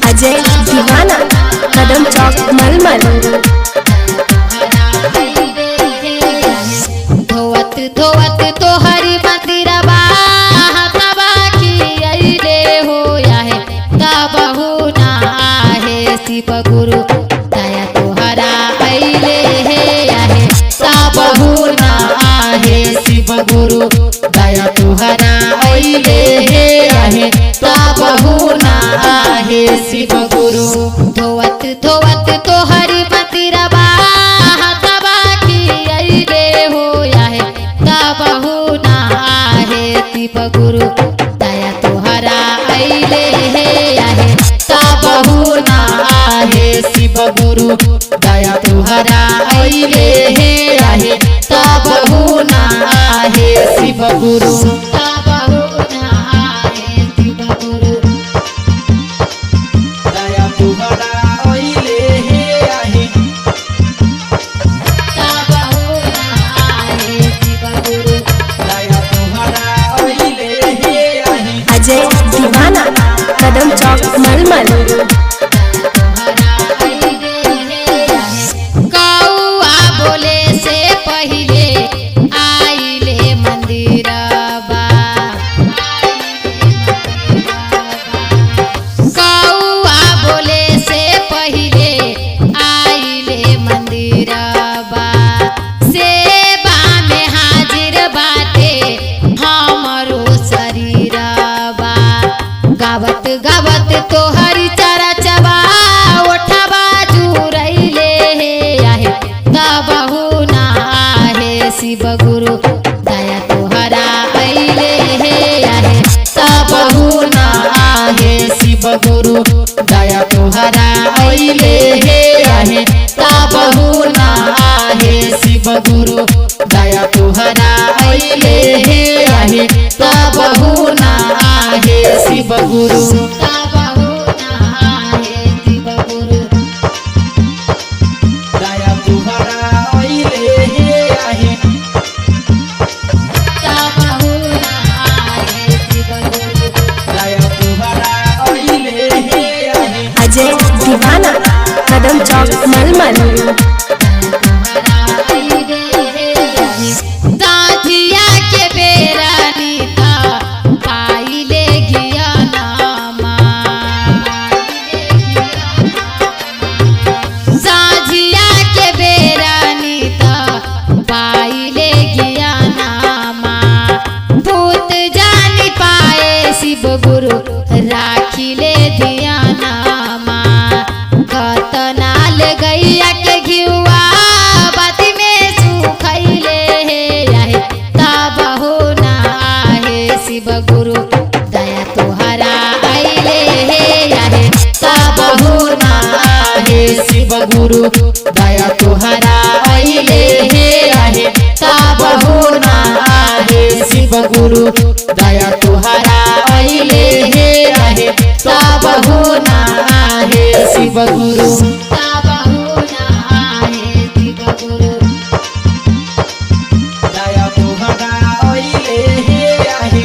अजय दीवाना कदम चौक मलमल। धोवत धोवत तोहरी मंदिरबा हथवा की अइले हो आहे तबहु ना आहे शिव गुरु दया तोहरा अइले हे आहे तबहु ना आहे शिव गुरु दया तोहरा अइले हे आहे तबहु ना आहे शिव गुरु। धोवत धोवत तोहरी मंदिरबा हथवा की अइले हो आहे तबहु ना आहे शिव गुरु दया तोहरा अइले हे आहे तबहु ना आहे शिव गुरु दया तोहरा अइले हे आहे तबहु ना आहे शिव गुरु तबहु ना आहे शिव गुरु दया तोहरा अइले हे आहे तबहु ना आहे शिव गुरु दया तोहरा अइले हे आहे अजय दीवाना कदम चौक मलमल। कौआ बोले से पहिले आइले मंदिरबा कौआ बोले से पहिले आइले मंदिरबा सेवा में हाजिर बाटे हमरो शरीरबा गावत गावत तोहरी चरचबा ओठबा जुरैले हे आहे तबहु ना आहे शिव गुरु दया तोहरा अइले हे आहे तबहु ना आहे शिव गुरु दया तोहरा अइले हे आहे तबहु ना आहे शिव गुरु दया तोहरा अइले हे आहे तबहु ना आहे शिव गुरु तबहु ना आहे शिव गुरु दया तोहरा अइले हे आहे तबहु ना आहे शिव गुरु दया तोहरा अइले हे आहे अजय दीवाना कदम चौक मलमल। साथिया के बेरा नीता पाइले गिया नामा साझिया के बेरा नीता पाइले गिया नामा भूत जानी पाए शिव गुरु राखिले धिया नामा खतनाल गैया के घिउआ बाती में सुखैले हे आहे तबहु ना आहे शिव गुरु दया तोहरा अइले हे आहे तबहु ना आहे शिव गुरु दया तोहरा अइले हे आहे तबहु ना आहे शिव गुरु दया तोहरा अइले हे आहे तबहु ना आहे शिव गुरु तबहु ना आहे शिव गुरु दया तोहरा अइले हे आहे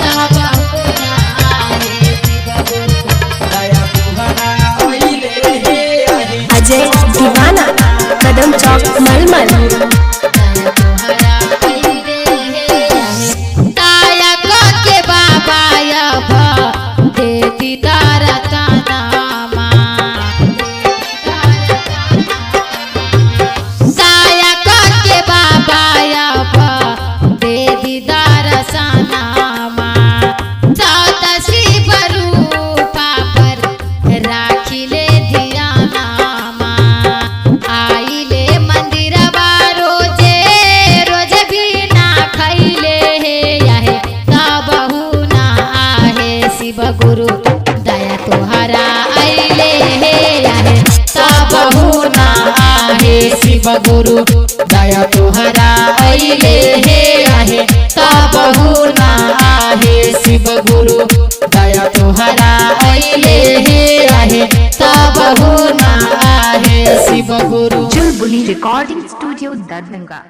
तबहु ना आहे शिव गुरु दया तोहरा अइले हे आहे अजय दीवाना कदम चौक मलमल। ताया के बाबा दे दीदार तनामा ताया के बाबा दे दीदार सनामा सात शिव रूपा पर राखिले धिया नामा आइले मंदिरबा रोजे रोज भी ना खैले हे आहे तबहु ना आहे शिव गुरु दया तोहरा अइले हे आहे तबहु ना आहे शिव गुरु दया तोहरा अइले हे आहे तबहु ना आहे शिव गुरु दया तोहरा अइले हे आहे तब हो ना आहे शिव गुरु। चुलबुली रिकॉर्डिंग स्टूडियो दरभंगा।